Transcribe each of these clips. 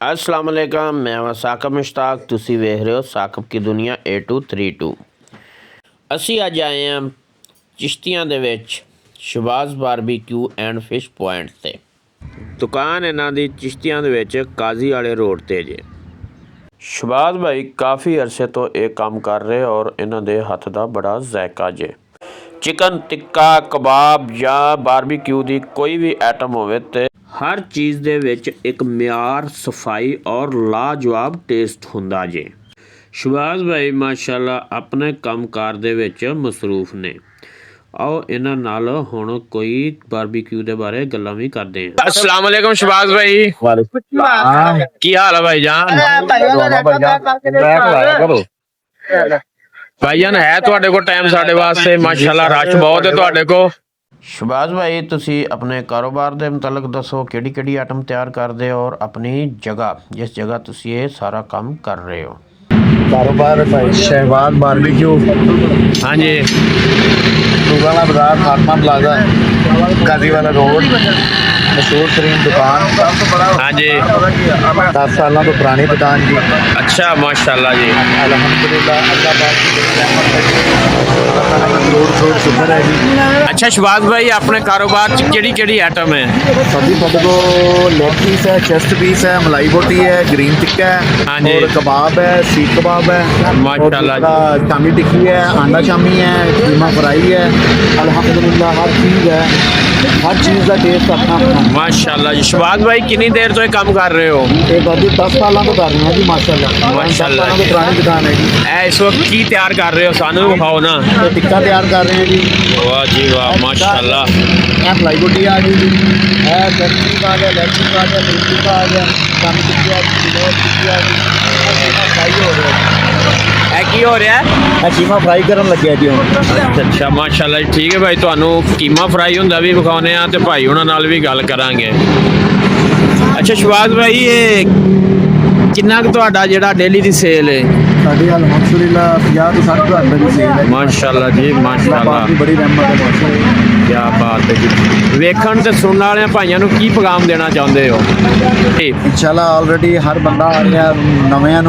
अस्सलाम वालेकुम, मैं हाँ साकब मुश्ताक। तुसी वेख रहे हो साकब की दुनिया A232। ਅਸੀਂ ਅੱਜ ਆਏ ਹਾਂ ਚਿਸ਼ਤੀਆਂ ਦੇ ਵਿੱਚ Shahbaz barbecue and fish point ਤੇ। ਦੁਕਾਨ ਇਹਨਾਂ ਦੀ ਚਿਸ਼ਤੀਆਂ ਦੇ ਵਿੱਚ ਕਾਜ਼ੀ ਵਾਲੇ ਰੋਡ ਤੇ ਜੇ। ਸ਼ਬਾਜ਼ ਭਾਈ ਕਾਫੀ ਅਰਸੇ ਤੋਂ ਇਹ ਕੰਮ ਕਰ ਰਹੇ ਔਰ ਇਹਨਾਂ ਦੇ ਹੱਥ ਦਾ ਬੜਾ ਜ਼ਾਇਕਾ ਜੇ। ਚਿਕਨ ਟਿੱਕਾ, ਕਬਾਬ ਜਾਂ ਬਾਰਬੀਕਿਊ ਦੀ ਕੋਈ ਵੀ ਆਈਟਮ ਹੋਵੇ ਤੇ हर चीज़ दे विच एक म्यार सफाई और लाजवाब टेस्ट हुंदा जे। शबाज भाई माशाअल्लाह अपने कामकार दे विच मसरूफ ने। आओ इन्हां नाल हुण कोई बारबीक्यू दे बारे गल्लां भी करदे हां। अस्सलाम वालेकुम शबाज भाई। की हाल है भाईजान? भाईजान है तुहाडे कोल टाइम साडे वास्ते? माशाअल्लाह रश बहुत है तुहाडे कोल। ਸ਼ਬਾਜ਼ ਭਾਈ ਤੁਸੀਂ ਆਪਣੇ ਕਾਰੋਬਾਰ ਦੇ ਮੁਤਲਕ ਦੱਸੋ ਕਿਹੜੀ ਕਿਹੜੀ ਆਈਟਮ ਤਿਆਰ ਕਰਦੇ ਹੋ ਔਰ ਆਪਣੀ ਜਗ੍ਹਾ ਜਿਸ ਜਗ੍ਹਾ ਤੁਸੀਂ ਇਹ ਸਾਰਾ ਕੰਮ ਕਰ ਰਹੇ ਹੋ। कारोबार भाई शहबाज बारबेक्यू। हाँ जी। दुगाना बाजार फातमा प्लाजा गाजी वाला रोड मशहूर तरीन दुकान। हाँ जी। 10 साल तो पुरानी दुकान जी। अच्छा माशाल्लाह जी। अल्हम्दुलिल्लाह अल्लाह पाक की रहमत शुक्र है जी। अच्छा शबाज भाई अपने कारोबार च केड़ी केड़ी आइटम है? सभी साढ़े को लेग पीस है, चेस्ट पीस है, मलाई बोटी है, ग्रीन टिक्का हाँ है जी। और कबाब है, सीख कबाब है, माशाल्लाह और शामी टिक्की है, अंडा शामी है, कीमा फ्राई है। अल्हम्दुलिल्लाह हर चीज़ है, हर चीज़ का टेस्ट अपना अपना। माशाल्लाह जी। शबाज भाई कितनी देर तो ये काम कर रहे हो? ये बाजी 10 साल तो कर रहे हैं जी माशाल्लाह। माशाल्लाह तो पुरानी दुकान है जी। ए इस वक्त की तैयार कर रहे हो सानू दिखाओ ना। ये टिक्का तैयार कर रहे हैं जी। वाह जी वाह माशाल्लाह। ये फ्लाई बोटी आ गई जी, है चटनी का आ गया, लेग पीस आ गया, मिर्ची का आ गया, शामी टिक्की आ गई, किलोर टिक्की आ गई। फ्राई हो रहा है। ए की हो रहा है? ਇਹ ਕੀਮਾ ਫਰਾਈ ਕਰਨ ਲੱਗਿਆ ਜੀ ਹੁਣ। ਅੱਛਾ ਮਾਸ਼ਾਅੱਲਾ ਜੀ। ਠੀਕ ਹੈ ਭਾਈ ਤੁਹਾਨੂੰ ਕੀਮਾ ਫਰਾਈ ਹੁੰਦਾ ਵੀ ਵਿਖਾਉਨੇ ਆ ਤੇ ਭਾਈ ਉਹਨਾਂ ਨਾਲ ਵੀ ਗੱਲ ਕਰਾਂਗੇ। ਅੱਛਾ ਸ਼ਬਾਜ਼ ਭਾਈ ਇਹ ਕਿੰਨਾ ਕੁ ਤੁਹਾਡਾ ਜਿਹੜਾ ਡੇਲੀ ਦੀ ਸੇਲ ਹੈ? ਸਾਡੀ ਅਲਹਮਦੁਲਿल्लाह 50 ਤੋਂ 60 ਹਜ਼ਾਰ ਦੀ ਸੇਲ ਹੈ। ਮਾਸ਼ਾਅੱਲਾ ਜੀ ਮਾਸ਼ਾਅੱਲਾ। ਦੀ ਬੜੀ ਰਹਿਮਤ ਹੈ ਮਾਸ਼ਾਅੱਲਾ। ਕੀ ਬਾਤ ਹੈ ਜੀ। ਵੇਖਣ ਤੇ ਸੁਣਨ ਵਾਲਿਆਂ ਭਾਈਆਂ ਨੂੰ ਕੀ ਪੈਗਾਮ ਦੇਣਾ ਚਾਹੁੰਦੇ ਹੋ? इंशाल्लाह ऑलरेडी हर बंदा आ रहा नव्या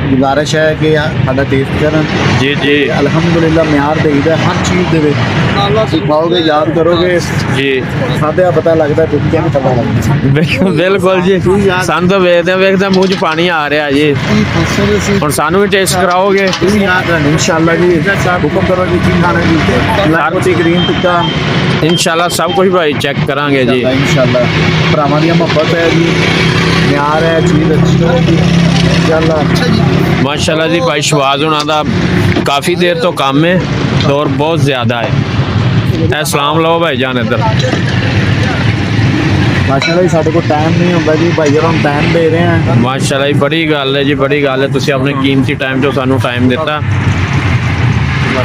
गुजारिश है कि साडा टेस्ट करन जी जी अल्हम्दुलिल्लाह म्यार देईदा हर चीज़ दे विच खाओगे याद करोगे जी। साडा पता लगदा दुनिया में पता लगदा। ਬਿਲਕੁਲ ਜੀ। ਸਾਨੂੰ ਤਾਂ ਵੇਖਦੇ ਮੂੰਹ 'ਚ ਪਾਣੀ ਆ ਰਿਹਾ ਜੀ। ਹੁਣ ਸਾਨੂੰ ਵੀ ਟੇਸਟ ਕਰਾਓਗੇ? इंशाल्लाह जी हुक्म करो जी की खाना जी। लाहौरी ग्रीन टिक्का ਇਨਸ਼ਾਅੱਲਾ ਸਭ ਕੁਝ ਭਾਈ ਚੈੱਕ ਕਰਾਂਗੇ ਜੀ। इंशाल्लाह भरावां दी मोहब्बत है जी, म्यार है, चीज़ अच्छी होगी इंशाल्लाह। ਮਾਸ਼ਾਅੱਲਾ ਜੀ ਭਾਈ ਸ਼ਬਾਜ਼ ਹੋਣਾ ਦਾ ਕਾਫੀ ਦੇਰ ਤੋਂ ਕੰਮ ਹੈ ਦੌਰ ਬਹੁਤ ਜ਼ਿਆਦਾ ਹੈ। ਸਲਾਮ ਲਓ ਭਾਈ ਜਾਨ ਇੱਧਰ। माशाल्लाह जी साढ़े को टाइम नहीं होता जी, भाई हम टाइम दे रहे हैं। ਮਾਸ਼ਾਅੱਲਾ ਜੀ ਬੜੀ ਗੱਲ ਹੈ ਜੀ ਬੜੀ ਗੱਲ ਹੈ। ਤੁਸੀਂ ਆਪਣੇ ਕੀਮਤੀ ਟਾਈਮ ਤੋਂ ਸਾਨੂੰ ਟਾਈਮ ਦਿੱਤਾ।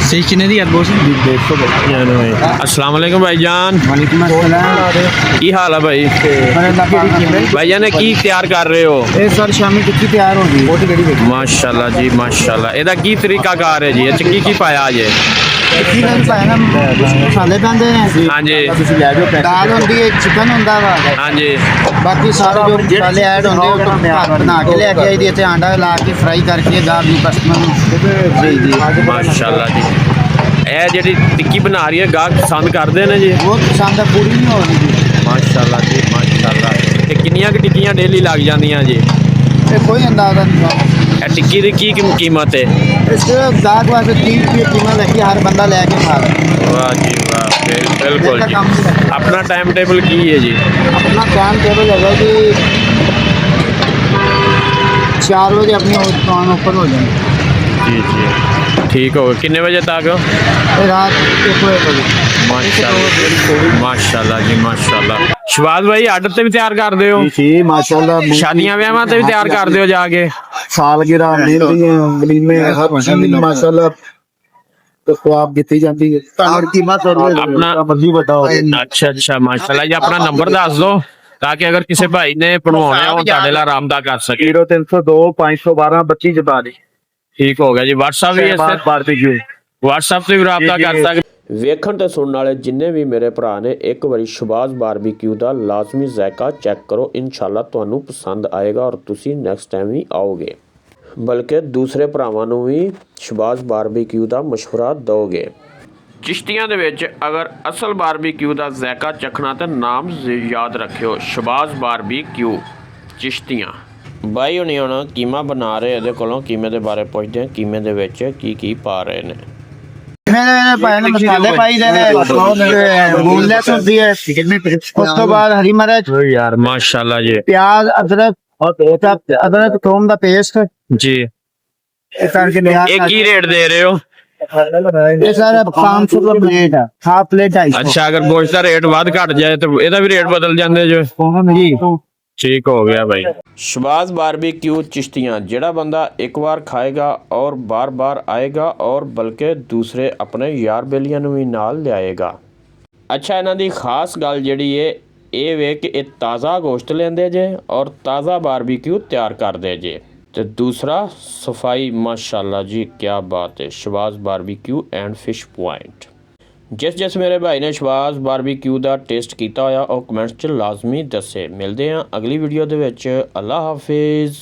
सही कितने दी है बोस? 150 अस्सलाम वालेकुम भाईजान। वालेकुम अस्सलाम। की हाल है भाई? भाईजान ने की तैयार कर रहे हो? ए सर शामी टिक्की तैयार हो गई। बहुत बड़ी देखी माशाल्लाह जी माशाल्लाह। ਇਹਦਾ ਕੀ ਤਰੀਕਾ ਕਾਰ ਹੈ ਜੀ? ਇਹ 'ਚ ਕੀ ਪਾਇਆ ਜੇ? टिक्की में पाया ना मसाले पैंदे ने। हाँ जी। ਤੁਸੀਂ ਲੈ ਜਾਓ ਪੈਕ। दाल ਹੁੰਦੀ ਹੈ, चिकन ਹੁੰਦਾ ਵਾ। हाँ जी। ਬਾਕੀ ਸਾਰੇ ਜੋ ਮਸਾਲੇ ਐਡ ਹੁੰਦੇ ਉਹ ਤੋਂ ਬਣਾ ਕੇ ਲੈ ਕੇ ਆਈ ਦੀ ਇੱਥੇ ਆਂਡਾ ਲਾ ਕੇ ਫਰਾਈ ਕਰਕੇ ਗਾਰ ਨੂੰ ਕਸਟਮਰ ਨੂੰ ਜੀ ਜੀ ਮਾਸ਼ਾਅੱਲਾ ਜੀ। ਇਹ ਜਿਹੜੀ ਟਿੱਕੀ ਬਣਾ ਰਹੀ ਹੈ ਗਾਹਕ ਪਸੰਦ ਕਰਦੇ ਨੇ ਜੀ? ਬਹੁਤ ਪਸੰਦ ਆ, ਪੂਰੀ ਨਹੀਂ ਹੋ ਰਹੀ ਜੀ। ਮਾਸ਼ਾਅੱਲਾ ਜੀ ਮਾਸ਼ਾਅੱਲਾ। ਤੇ ਕਿੰਨੀਆਂ ਕੁ ਟਿੱਕੀਆਂ ਡੇਲੀ ਲੱਗ ਜਾਂਦੀਆਂ ਜੀ? ਇਹ ਕੋਈ ਅੰਦਾਜ਼ਾ ਨਹੀਂ। ਇਹ ਟਿੱਕੀ ਦੀ ਕੀ ਕੀਮਤ ਹੈ? ਇਸ ਗਾਹਕ ਵਾਸਤੇ 30 ਰੁਪਏ ਕੀਮਤ ਲੱਗੀ, ਹਰ ਬੰਦਾ ਲੈ ਕੇ ਖਾ ਲੇ। ਵਾਹ ਜੀ ਵਾਹ। ਬਿਲकुल ਜੀ। ਆਪਣਾ ਟਾਈਮ ਟੇਬਲ ਕੀ ਹੈ ਜੀ? अपना टाइम टेबल होगा कि 4 बजे अपनी दुकान ओपन हो जाएगी जी जी ठीक होगा। कितने बजे तक? और रात 1 बजे तक। माशाल्लाह माशाल्लाह जी माशाल्लाह। शबाज भाई आर्डर ਤੇ ਵੀ ਤਿਆਰ ਕਰਦੇ ਹੋ? जी माशाल्लाह। ਸ਼ਾਦੀਆਂ ਵਿਆਹਾਂ ਤੇ ਵੀ ਤਿਆਰ ਕਰਦੇ ਹੋ ਜਾ ਕੇ? सालगिरह मेहंदी वलीमे हर चीज माशाल्लाह तो ख्वाब कीती जाती है और कीमत और अपना मर्जी बताओ। अच्छा अच्छा माशाल्लाह जी। अपना नंबर दस दो ताकि अगर किसी भाई ने बनवाने हो ਤੁਹਾਡੇ ਨਾਲ ਰਾਬਤਾ ਕਰ ਸਕੇ। 0302 512 25 44। ठीक हो गया जी। व्हाट्सएप भी है? बारबेक्यू व्हाट्सएप से भी राब्ता कर सकते। ਵੇਖਣ ਤੇ ਸੁਣਨ ਵਾਲੇ ਜਿੰਨੇ ਵੀ ਮੇਰੇ ਭਰਾ ਨੇ ਇੱਕ ਵਾਰੀ ਸ਼ਬਾਜ਼ ਬਾਰਬੀਕਿਊ ਦਾ ਲਾਜ਼ਮੀ ਜ਼ਾਇਕਾ ਚੈੱਕ ਕਰੋ। ਇਨਸ਼ਾਅੱਲਾ ਤੁਹਾਨੂੰ ਪਸੰਦ ਆਏਗਾ ਔਰ ਤੁਸੀਂ ਨੈਕਸਟ ਟਾਈਮ ਵੀ ਆਓਗੇ, ਬਲਕਿ ਦੂਸਰੇ ਭਰਾਵਾਂ ਨੂੰ ਵੀ ਸ਼ਬਾਜ਼ ਬਾਰਬੀਕਿਊ ਦਾ ਮਸ਼ਵਰਾ ਦਿਓਗੇ। ਚਿਸ਼ਤੀਆਂ ਦੇ ਵਿੱਚ ਅਗਰ ਅਸਲ ਬਾਰਬੀਕਿਊ ਦਾ ਜ਼ਾਇਕਾ ਚੱਖਣਾ ਤਾਂ ਨਾਮ ਯਾਦ ਰੱਖਿਓ, ਸ਼ਬਾਜ਼ ਬਾਰਬੀਕਿਊ ਚਿਸ਼ਤੀਆਂ। ਬਾਈ ਹੁਣੀ ਹੁਣ ਕੀਮਾ ਬਣਾ ਰਹੇ, ਇਹਦੇ ਕੋਲੋਂ ਕੀਮੇ ਦੇ ਬਾਰੇ ਪੁੱਛਦੇ ਹਾਂ, ਕੀਮੇ ਦੇ ਵਿੱਚ ਕੀ ਪਾ ਰਹੇ ਨੇ। मैंने पाए मसाले पाई देने बोनलेस होती है, उस तो बाद हरी मिर्च यार माशाल्लाह जी, प्याज अदरक थोम दा पेस्ट जी। ये की रेट दे रहे हो? ये सारा 500 रुपए प्लेट है, हाफ प्लेट 250। अच्छा, अगर गोश्त का रेट ਵੱਧ ਘਟ ਜਾਏ तो ਇਹਦਾ भी रेट बदल ਜਾਂਦੇ जो? जी ठीक हो गया भाई। शबाज़ बारबेक्यू चिश्तियाँ, ਜਿਹੜਾ ਬੰਦਾ ਇੱਕ ਵਾਰ ਖਾਏਗਾ ਔਰ ਬਾਰ-ਬਾਰ ਆਏਗਾ ਔਰ ਬਲਕਿ ਦੂਸਰੇ ਆਪਣੇ ਯਾਰ ਬੇਲੀਆਂ ਨੂੰ ਵੀ ਨਾਲ ਲਿਆਏਗਾ। ਅੱਛਾ, ਇਹਨਾਂ ਦੀ ਖਾਸ ਗੱਲ ਜਿਹੜੀ ਹੈ ਇਹ ਵੇ ਕਿ ਇਹ ਤਾਜ਼ਾ ਗੋਸ਼ਤ ਲੈਂਦੇ ਜੇ ਔਰ ਤਾਜ਼ਾ ਬਾਰਬੇक्यू ਤਿਆਰ ਕਰਦੇ ਜੇ। ਤੇ ਦੂਸਰਾ ਸਫਾਈ, ਮਾਸ਼ਾਅੱਲਾ ਜੀ, ਕੀ ਬਾਤ ਹੈ। Shahbaz barbecue and fish point. ਜਿਸ ਮੇਰੇ ਭਾਈ ਨੇ ਸ਼ਬਾਜ਼ ਬਾਰਬੇक्यू ਦਾ ਟੇਸਟ ਕੀਤਾ ਹੋਇਆ ਉਹ ਕਮੈਂਟਸ 'ਚ ਲਾਜ਼ਮੀ ਦੱਸੇ। ਮਿਲਦੇ ਹਾਂ ਅਗਲੀ ਵੀਡੀਓ ਦੇ ਵਿੱਚ। ਅੱਲਾ ਹਾਫਿਜ਼।